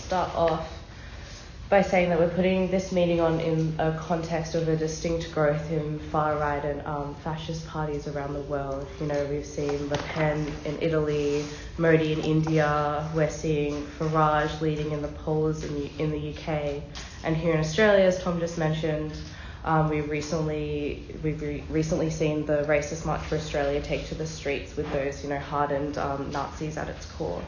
start off by saying that we're putting this meeting on in a context of a distinct growth in far-right and fascist parties around the world. You know, we've seen Le Pen in Italy, Modi in India, we're seeing Farage leading in the polls in the UK, and here in Australia, as Tom just mentioned, we've recently seen the Racist March for Australia take to the streets with those, you know, hardened Nazis at its core.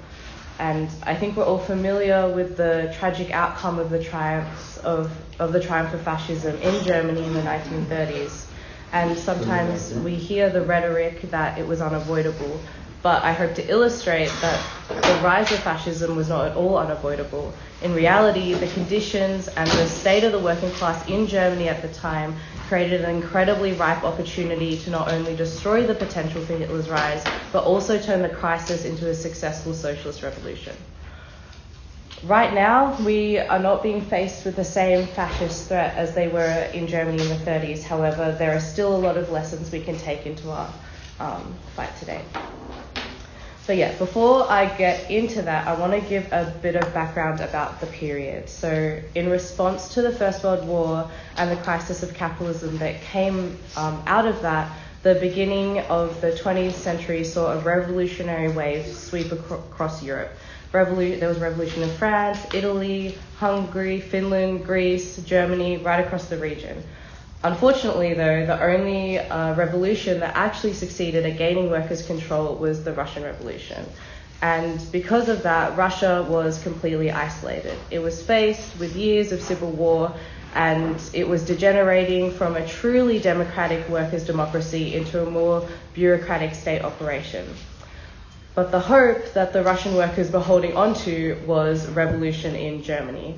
And I think we're all familiar with the tragic outcome of the triumph of fascism in Germany in the 1930s. And sometimes we hear the rhetoric that it was unavoidable, but I hope to illustrate that the rise of fascism was not at all unavoidable. In reality, the conditions and the state of the working class in Germany at the time created an incredibly ripe opportunity to not only destroy the potential for Hitler's rise, but also turn the crisis into a successful socialist revolution. Right now, we are not being faced with the same fascist threat as they were in Germany in the 30s. However, there are still a lot of lessons we can take into our fight today. So yeah, before I get into that, I want to give a bit of background about the period. So in response to the First World War and the crisis of capitalism that came out of that, the beginning of the 20th century saw a revolutionary wave sweep across Europe. There was a revolution in France, Italy, Hungary, Finland, Greece, Germany, right across the region. Unfortunately, though, the only revolution that actually succeeded at gaining workers' control was the Russian Revolution. And because of that, Russia was completely isolated. It was faced with years of civil war, and it was degenerating from a truly democratic workers' democracy into a more bureaucratic state operation. But the hope that the Russian workers were holding onto was revolution in Germany.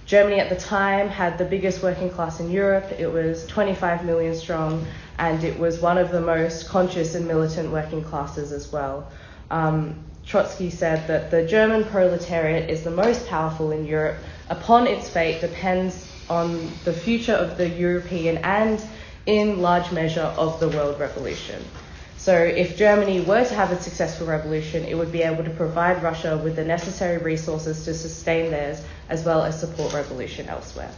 Germany at the time had the biggest working class in Europe. It was 25 million strong, and it was one of the most conscious and militant working classes as well. Trotsky said that the German proletariat is the most powerful in Europe. Upon its fate depends on the future of the European and, in large measure, of the world revolution. So if Germany were to have a successful revolution, it would be able to provide Russia with the necessary resources to sustain theirs, as well as support revolution elsewhere.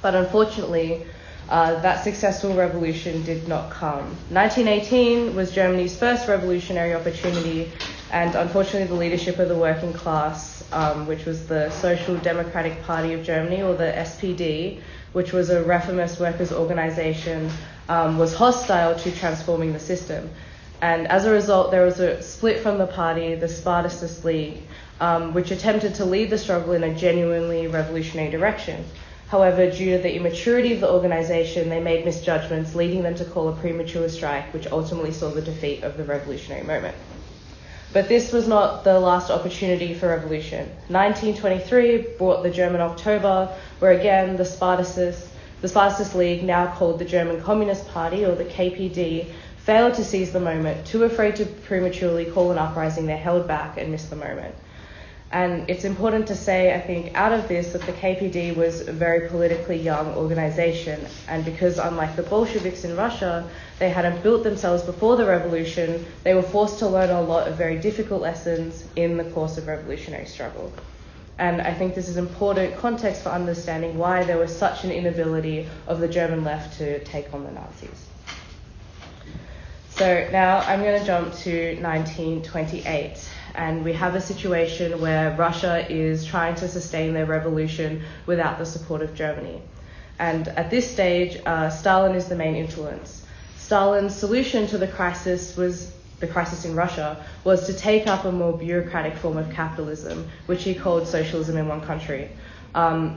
But unfortunately, that successful revolution did not come. 1918 was Germany's first revolutionary opportunity, and unfortunately the leadership of the working class, which was the Social Democratic Party of Germany, or the SPD, which was a reformist workers' organization, was hostile to transforming the system. And as a result, there was a split from the party, the Stalinist League, which attempted to lead the struggle in a genuinely revolutionary direction. However, due to the immaturity of the organization, they made misjudgments, leading them to call a premature strike, which ultimately saw the defeat of the revolutionary moment. But this was not the last opportunity for revolution. 1923 brought the German October, where again the Stalinist League, now called the German Communist Party, or the KPD, failed to seize the moment. Too afraid to prematurely call an uprising, they held back and missed the moment. And it's important to say, I think, out of this, that the KPD was a very politically young organization. And because, unlike the Bolsheviks in Russia, they hadn't built themselves before the revolution, they were forced to learn a lot of very difficult lessons in the course of revolutionary struggle. And I think this is important context for understanding why there was such an inability of the German left to take on the Nazis. So now I'm going to jump to 1928. And we have a situation where Russia is trying to sustain their revolution without the support of Germany. And at this stage, Stalin is the main influence. Stalin's solution to the crisis in Russia was to take up a more bureaucratic form of capitalism, which he called socialism in one country,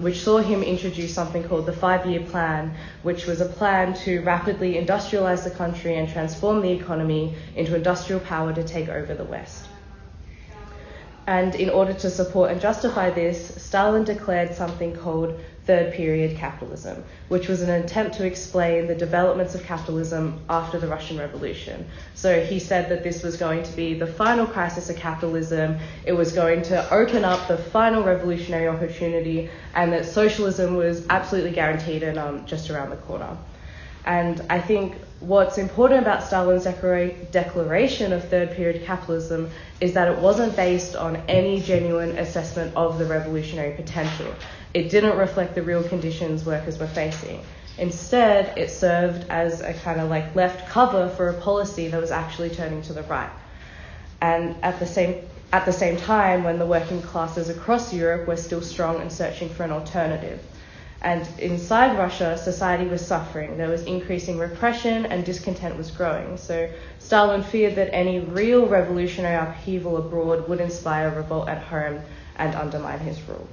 which saw him introduce something called the 5-year plan, which was a plan to rapidly industrialize the country and transform the economy into industrial power to take over the West. And in order to support and justify this, Stalin declared something called third period capitalism, which was an attempt to explain the developments of capitalism after the Russian Revolution. So he said that this was going to be the final crisis of capitalism, it was going to open up the final revolutionary opportunity, and that socialism was absolutely guaranteed and just around the corner. And I think what's important about Stalin's declaration of third period capitalism is that it wasn't based on any genuine assessment of the revolutionary potential. It didn't reflect the real conditions workers were facing. Instead, it served as a kind of like left cover for a policy that was actually turning to the right. And at the same time, when the working classes across Europe were still strong and searching for an alternative. And inside Russia, society was suffering. There was increasing repression and discontent was growing. So Stalin feared that any real revolutionary upheaval abroad would inspire revolt at home and undermine his rule.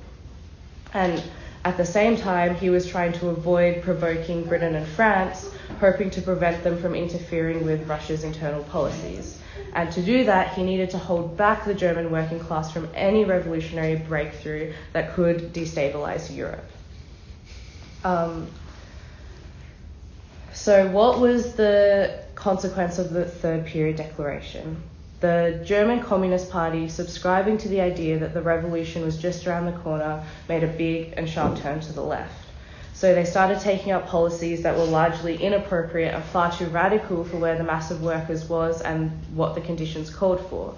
And at the same time, he was trying to avoid provoking Britain and France, hoping to prevent them from interfering with Russia's internal policies. And to do that, he needed to hold back the German working class from any revolutionary breakthrough that could destabilize Europe. So what was the consequence of the third period declaration? The German Communist Party, subscribing to the idea that the revolution was just around the corner, made a big and sharp turn to the left. So they started taking up policies that were largely inappropriate and far too radical for where the mass of workers was and what the conditions called for.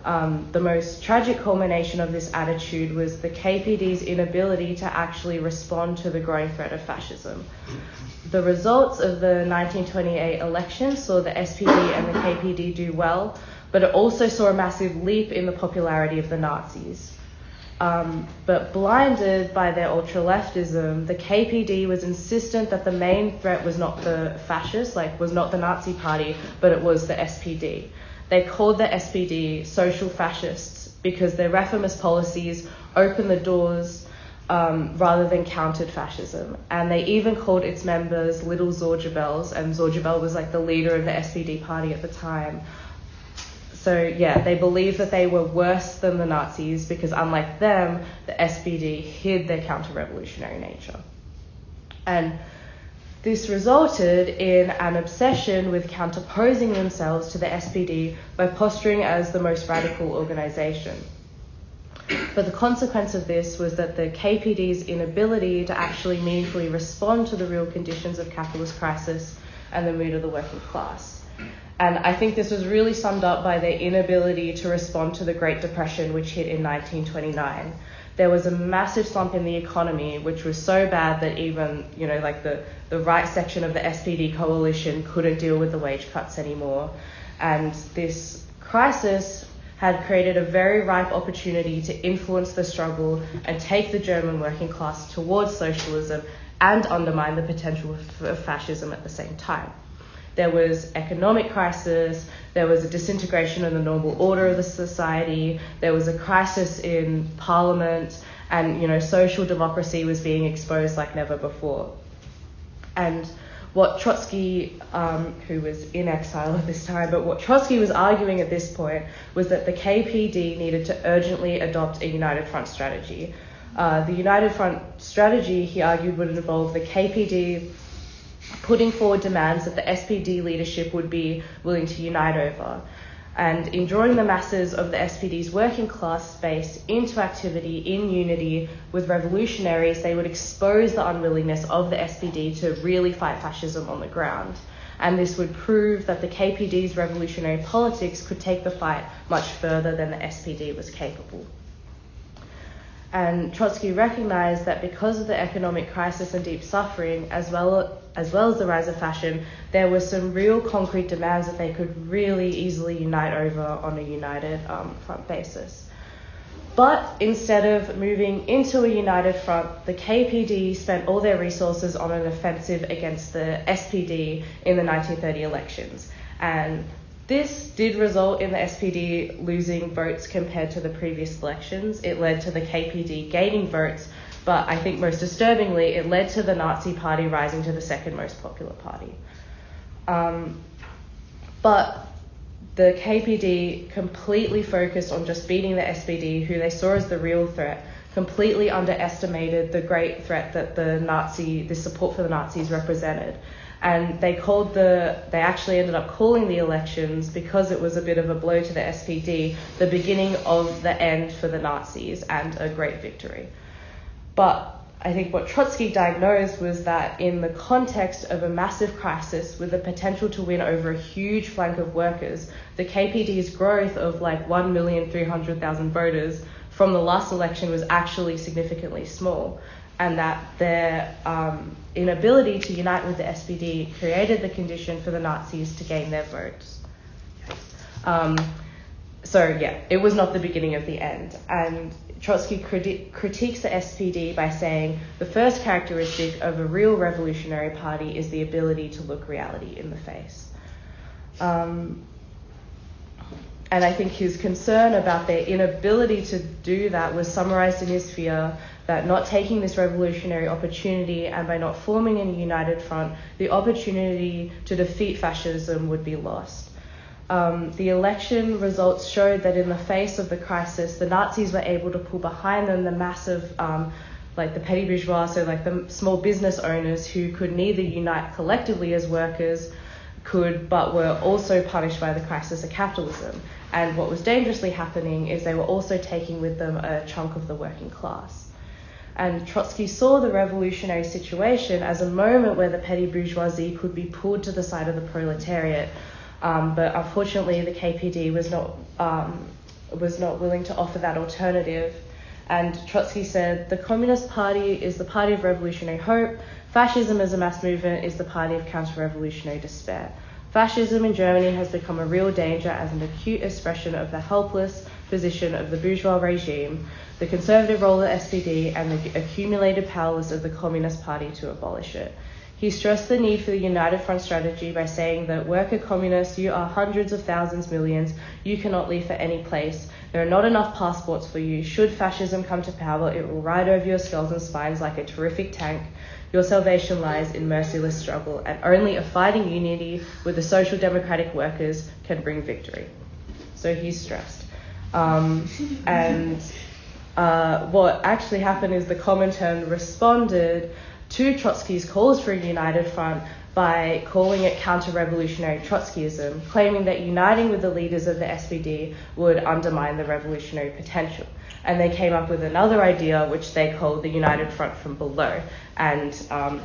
The most tragic culmination of this attitude was the KPD's inability to actually respond to the growing threat of fascism. The results of the 1928 elections saw the SPD and the KPD do well, but it also saw a massive leap in the popularity of the Nazis. But blinded by their ultra-leftism, the KPD was insistent that the main threat was not the fascists, was not the Nazi party, but it was the SPD. They called the SPD social fascists because their reformist policies opened the doors rather than countered fascism. And they even called its members little Zorjabels, and Zorjabel was the leader of the SPD party at the time. So yeah, they believed that they were worse than the Nazis because unlike them, the SPD hid their counter-revolutionary nature. And this resulted in an obsession with counterposing themselves to the SPD by posturing as the most radical organisation. But the consequence of this was that the KPD's inability to actually meaningfully respond to the real conditions of capitalist crisis and the mood of the working class. And I think this was really summed up by their inability to respond to the Great Depression, which hit in 1929. There was a massive slump in the economy, which was so bad that even, the right section of the SPD coalition couldn't deal with the wage cuts anymore. And this crisis had created a very ripe opportunity to influence the struggle and take the German working class towards socialism and undermine the potential of fascism at the same time. There was economic crisis, there was a disintegration of the normal order of the society, there was a crisis in parliament, and social democracy was being exposed like never before. And what Trotsky, who was in exile at this time, but what Trotsky was arguing at this point was that the KPD needed to urgently adopt a united front strategy. The united front strategy, he argued, would involve the KPD putting forward demands that the SPD leadership would be willing to unite over. And in drawing the masses of the SPD's working class base into activity in unity with revolutionaries, they would expose the unwillingness of the SPD to really fight fascism on the ground. And this would prove that the KPD's revolutionary politics could take the fight much further than the SPD was capable. And Trotsky recognized that because of the economic crisis and deep suffering, as well as the rise of fashion, there were some real concrete demands that they could really easily unite over on a united front basis. But instead of moving into a united front, the KPD spent all their resources on an offensive against the SPD in the 1930 elections. And this did result in the SPD losing votes compared to the previous elections. It led to the KPD gaining votes, but I think most disturbingly, it led to the Nazi Party rising to the second most popular party. But the KPD completely focused on just beating the SPD, who they saw as the real threat, completely underestimated the great threat that the support for the Nazis represented. And they actually ended up calling the elections, because it was a bit of a blow to the SPD, the beginning of the end for the Nazis and a great victory. But I think what Trotsky diagnosed was that in the context of a massive crisis with the potential to win over a huge flank of workers, the KPD's growth of like 1,300,000 voters from the last election was actually significantly small, and that their inability to unite with the SPD created the condition for the Nazis to gain their votes. It was not the beginning of the end. And Trotsky critiques the SPD by saying the first characteristic of a real revolutionary party is the ability to look reality in the face. And I think his concern about their inability to do that was summarized in his fear that not taking this revolutionary opportunity and by not forming a united front, the opportunity to defeat fascism would be lost. The election results showed that in the face of the crisis, the Nazis were able to pull behind them the massive, like the petty bourgeois, so like the small business owners who could neither unite collectively as workers, but were also punished by the crisis of capitalism. And what was dangerously happening is they were also taking with them a chunk of the working class. And Trotsky saw the revolutionary situation as a moment where the petty bourgeoisie could be pulled to the side of the proletariat. But unfortunately, the KPD was not willing to offer that alternative. And Trotsky said, the Communist Party is the party of revolutionary hope. Fascism as a mass movement is the party of counter-revolutionary despair. Fascism in Germany has become a real danger as an acute expression of the helpless position of the bourgeois regime, the conservative role of the SPD, and the accumulated powers of the Communist Party to abolish it. He stressed the need for the United Front strategy by saying that worker communists, you are hundreds of thousands, millions, you cannot leave for any place. There are not enough passports for you. Should fascism come to power, it will ride over your skulls and spines like a terrific tank. Your salvation lies in merciless struggle, and only a fighting unity with the social democratic workers can bring victory. So he's stressed. What actually happened is the Comintern responded to Trotsky's calls for a united front by calling it counter-revolutionary Trotskyism, claiming that uniting with the leaders of the SPD would undermine the revolutionary potential. And they came up with another idea, which they called the United Front from below, and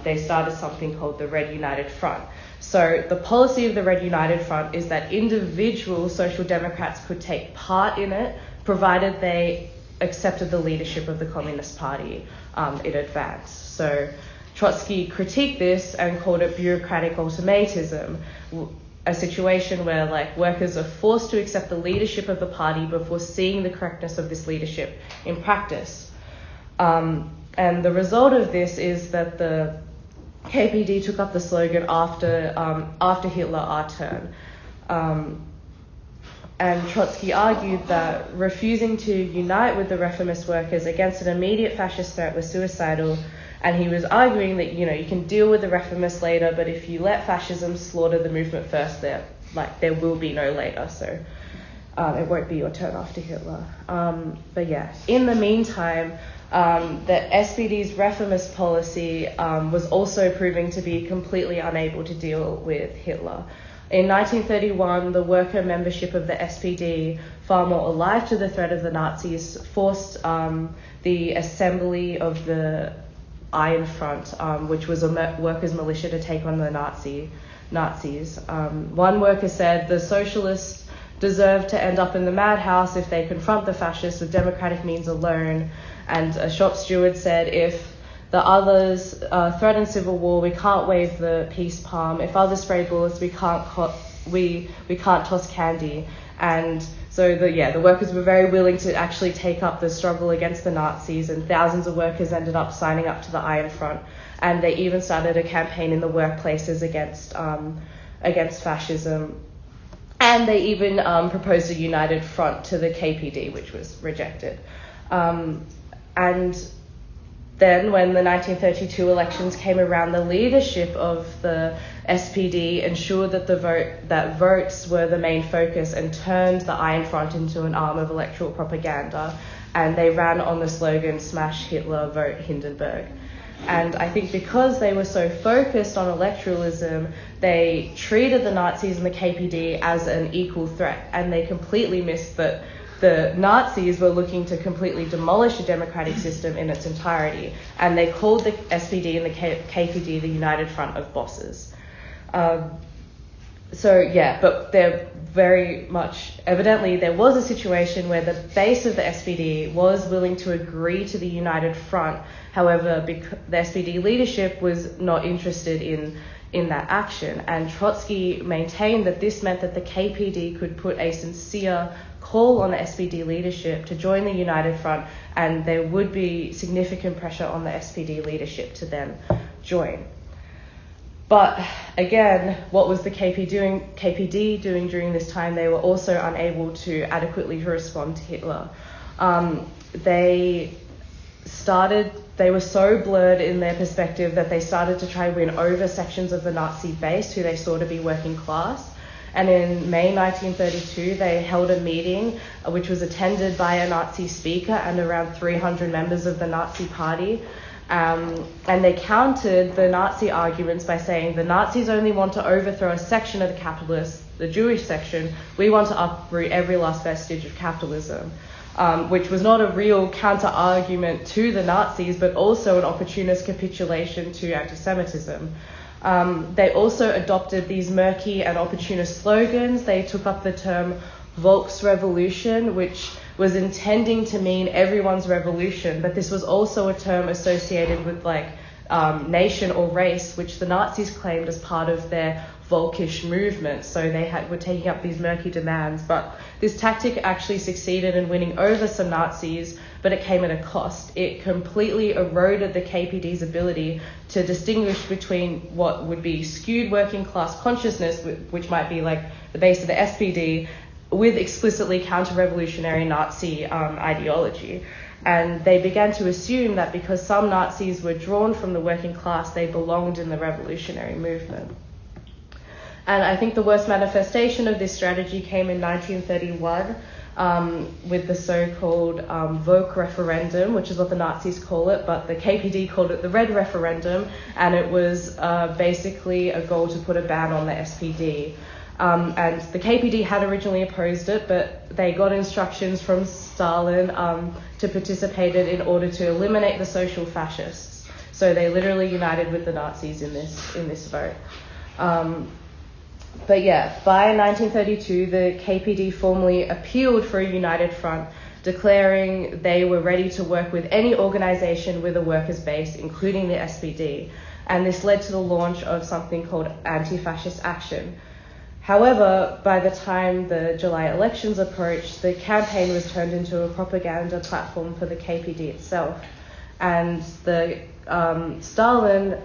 they started something called the Red United Front. So the policy of the Red United Front is that individual social democrats could take part in it, provided they accepted the leadership of the Communist Party in advance. So Trotsky critiqued this and called it bureaucratic automatism, a situation where like workers are forced to accept the leadership of the party before seeing the correctness of this leadership in practice. And the result of this is that the KPD took up the slogan after Hitler, our turn. And Trotsky argued that refusing to unite with the reformist workers against an immediate fascist threat was suicidal. And he was arguing that, you can deal with the reformists later, but if you let fascism slaughter the movement first, there will be no later. So it won't be your turn after Hitler. In the meantime, the SPD's reformist policy was also proving to be completely unable to deal with Hitler. In 1931, the worker membership of the SPD, far more alive to the threat of the Nazis, forced the assembly of the Iron Front, which was a workers' militia, to take on the Nazis. One worker said the socialists deserve to end up in the madhouse if they confront the fascists with democratic means alone. And a shop steward said, if the others threaten civil war, we can't wave the peace palm. If others spray bullets, we can't toss candy. And so the workers were very willing to actually take up the struggle against the Nazis, and thousands of workers ended up signing up to the Iron Front. And they even started a campaign in the workplaces against fascism. And they even proposed a united front to the KPD, which was rejected. And then when the 1932 elections came around, the leadership of the SPD ensured that votes were the main focus and turned the Iron Front into an arm of electoral propaganda. And they ran on the slogan, "Smash Hitler, vote Hindenburg." And I think because they were so focused on electoralism, they treated the Nazis and the KPD as an equal threat. And they completely missed that the Nazis were looking to completely demolish the democratic system in its entirety, and they called the SPD and the KPD the United Front of Bosses. But they're very much, evidently there was a situation where the base of the SPD was willing to agree to the United Front. However, the SPD leadership was not interested in that action, and Trotsky maintained that this meant that the KPD could put a sincere call on the SPD leadership to join the United Front, and there would be significant pressure on the SPD leadership to then join. But again, what was the KPD doing during this time? They were also unable to adequately respond to Hitler. They were so blurred in their perspective that they started to try and win over sections of the Nazi base who they saw to be working class. And in May 1932, they held a meeting which was attended by a Nazi speaker and around 300 members of the Nazi party. And they countered the Nazi arguments by saying the Nazis only want to overthrow a section of the capitalists, the Jewish section. We want to uproot every last vestige of capitalism, which was not a real counter-argument to the Nazis, but also an opportunist capitulation to anti-Semitism. They also adopted these murky and opportunist slogans. They took up the term Volksrevolution, which was intending to mean everyone's revolution, but this was also a term associated with nation or race, which the Nazis claimed as part of their Volkisch movement. So they were taking up these murky demands, but this tactic actually succeeded in winning over some Nazis, but it came at a cost. It completely eroded the KPD's ability to distinguish between what would be skewed working class consciousness, which might be like the base of the SPD, with explicitly counter-revolutionary Nazi ideology. And they began to assume that because some Nazis were drawn from the working class, they belonged in the revolutionary movement. And I think the worst manifestation of this strategy came in 1931 with the so-called Volk referendum, which is what the Nazis call it, but the KPD called it the Red referendum, and it was basically a goal to put a ban on the SPD. And the KPD had originally opposed it, but they got instructions from Stalin to participate in order to eliminate the social fascists. So they literally united with the Nazis in this vote. By 1932, the KPD formally appealed for a united front, declaring they were ready to work with any organization with a workers' base, including the SPD. And this led to the launch of something called anti-fascist action. However, by the time the July elections approached, the campaign was turned into a propaganda platform for the KPD itself. And Stalin,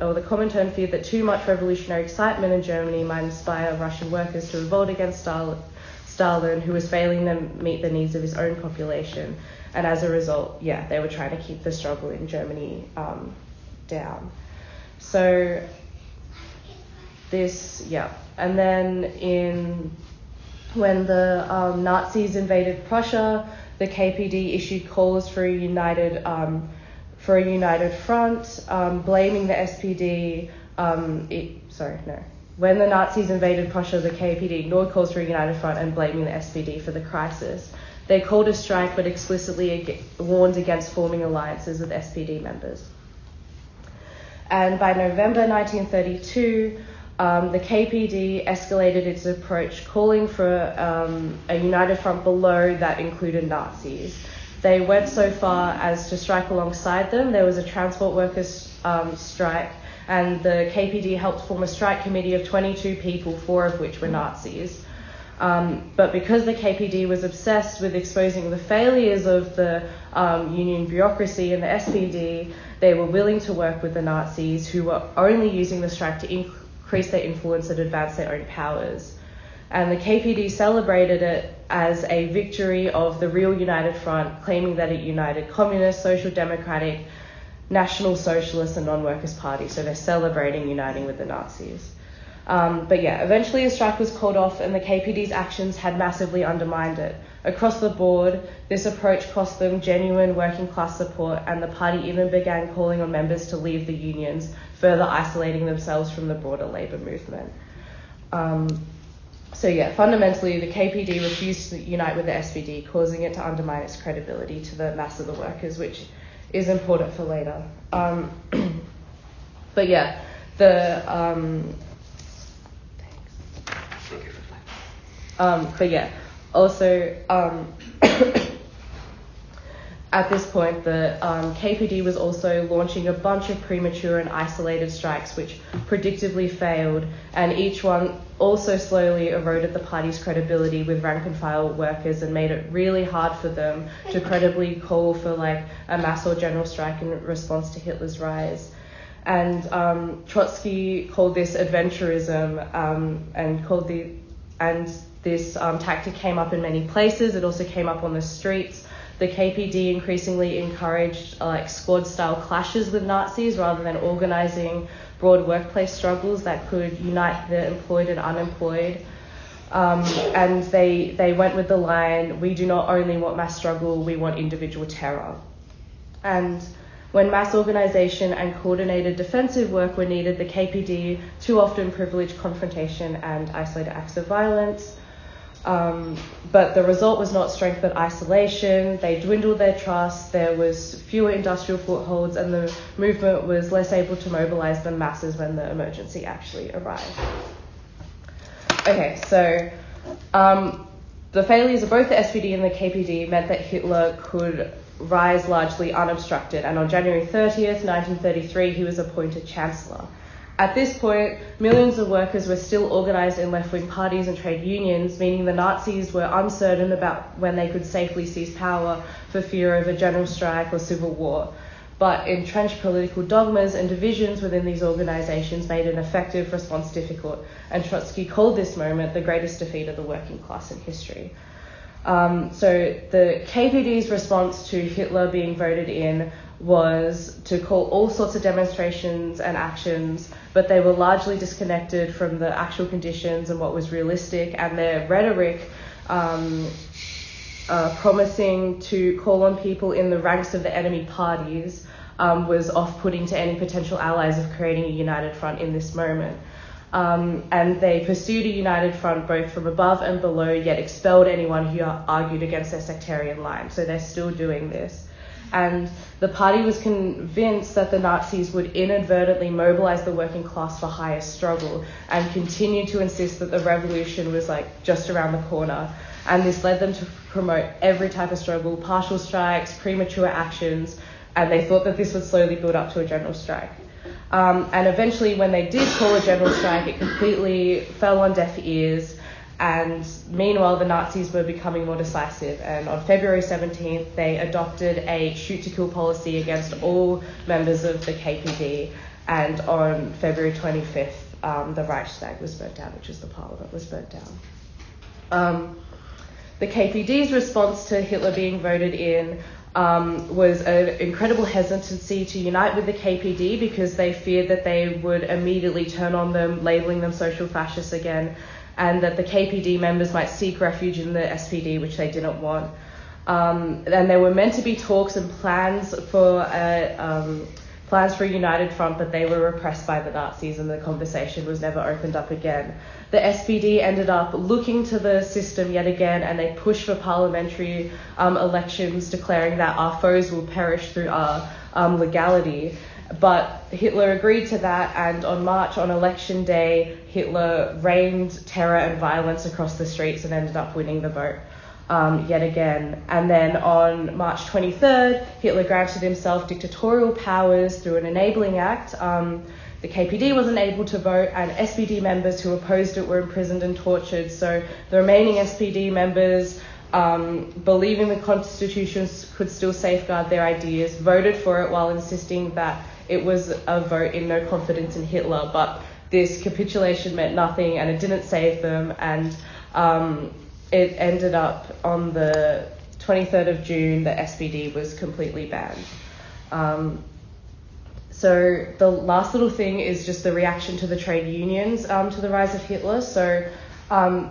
or the Comintern, feared that too much revolutionary excitement in Germany might inspire Russian workers to revolt against Stalin, who was failing to meet the needs of his own population. And as a result, they were trying to keep the struggle in Germany down. So and then when the Nazis invaded Prussia, the KPD issued calls for a united front, blaming the SPD. When the Nazis invaded Prussia, the KPD ignored calls for a united front and blaming the SPD for the crisis. They called a strike, but explicitly warned against forming alliances with SPD members. And by November 1932, the KPD escalated its approach, calling for a united front below that included Nazis. They went so far as to strike alongside them. There was a transport workers' strike, and the KPD helped form a strike committee of 22 people, 4 of which were Nazis. But because the KPD was obsessed with exposing the failures of the union bureaucracy and the SPD, they were willing to work with the Nazis, who were only using the strike to increase their influence and advance their own powers. And the KPD celebrated it as a victory of the real United Front, claiming that it united communist, social democratic, national socialist and non-workers parties. So they're celebrating uniting with the Nazis. Eventually a strike was called off, and the KPD's actions had massively undermined it. Across the board, this approach cost them genuine working class support, and the party even began calling on members to leave the unions, further isolating themselves from the broader labour movement. So yeah, fundamentally, the KPD refused to unite with the SPD, causing it to undermine its credibility to the mass of the workers, which is important for later. But yeah, also, at this point, the KPD was also launching a bunch of premature and isolated strikes, which predictably failed, and each one also slowly eroded the party's credibility with rank-and-file workers and made it really hard for them to credibly call for like a mass or general strike in response to Hitler's rise. And Trotsky called this adventurism, and this tactic came up in many places. It also came up on the streets. The KPD increasingly encouraged like squad-style clashes with Nazis rather than organising broad workplace struggles that could unite the employed and unemployed. And they went with the line, "We do not only want mass struggle, we want individual terror." And when mass organisation and coordinated defensive work were needed, the KPD too often privileged confrontation and isolated acts of violence. But the result was not strength but isolation. They dwindled their trust, there was fewer industrial footholds, and the movement was less able to mobilise the masses when the emergency actually arrived. Okay, so the failures of both the SPD and the KPD meant that Hitler could rise largely unobstructed, and on January 30th, 1933, he was appointed Chancellor. At this point, millions of workers were still organised in left-wing parties and trade unions, meaning the Nazis were uncertain about when they could safely seize power for fear of a general strike or civil war. But entrenched political dogmas and divisions within these organisations made an effective response difficult, and Trotsky called this moment the greatest defeat of the working class in history. So the KPD's response to Hitler being voted in was to call all sorts of demonstrations and actions, but they were largely disconnected from the actual conditions and what was realistic, and their rhetoric promising to call on people in the ranks of the enemy parties was off-putting to any potential allies of creating a united front in this moment. And they pursued a united front both from above and below, yet expelled anyone who argued against their sectarian line. So they're still doing this. And the party was convinced that the Nazis would inadvertently mobilise the working class for higher struggle, and continued to insist that the revolution was like just around the corner. And this led them to promote every type of struggle, partial strikes, premature actions, and they thought that this would slowly build up to a general strike. And eventually, when they did call a general strike, it completely fell on deaf ears. And meanwhile, the Nazis were becoming more decisive. And on February 17th, they adopted a shoot-to-kill policy against all members of the KPD. And on February 25th, the Reichstag was burnt down, which is the parliament was burnt down. The KPD's response to Hitler being voted in was an incredible hesitancy to unite with the KPD because they feared that they would immediately turn on them, labelling them social fascists again, and that the KPD members might seek refuge in the SPD, which they didn't want. And there were meant to be talks and plans for a united front, but they were repressed by the Nazis and the conversation was never opened up again. The SPD ended up looking to the system yet again, and they pushed for parliamentary elections, declaring that our foes will perish through our legality. But Hitler agreed to that, and on election day, Hitler rained terror and violence across the streets and ended up winning the vote yet again. And then on March 23rd, Hitler granted himself dictatorial powers through an enabling act. The KPD wasn't able to vote, and SPD members who opposed it were imprisoned and tortured. So the remaining SPD members, believing the Constitution could still safeguard their ideas, voted for it while insisting that it was a vote in no confidence in Hitler. But this capitulation meant nothing, and it didn't save them, and it ended up on the 23rd of June, the SPD was completely banned. So the last little thing is just the reaction to the trade unions to the rise of Hitler. So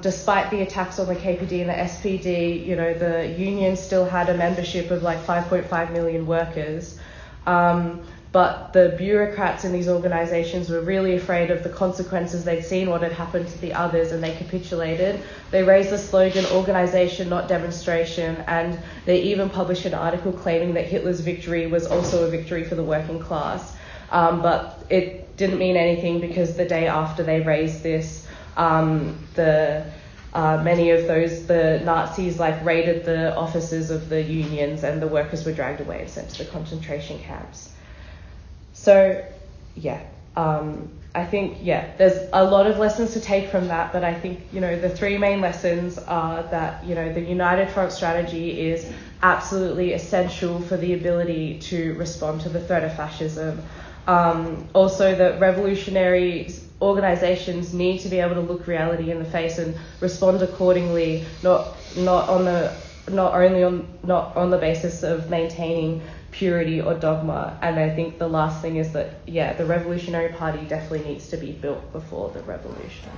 despite the attacks on the KPD and the SPD, the union still had a membership of like 5.5 million workers. but the bureaucrats in these organisations were really afraid of the consequences. They'd seen what had happened to the others and they capitulated. They raised the slogan, organisation, not demonstration, and they even published an article claiming that Hitler's victory was also a victory for the working class. But it didn't mean anything, because the day after they raised this, many of the Nazis raided the offices of the unions, and the workers were dragged away and sent to the concentration camps. So, I think, there's a lot of lessons to take from that, but I think, the three main lessons are that, the United Front strategy is absolutely essential for the ability to respond to the threat of fascism. Also, that revolutionary organisations need to be able to look reality in the face and respond accordingly, not on the basis of maintaining purity or dogma. And I think the last thing is that, the Revolutionary Party definitely needs to be built before the revolution.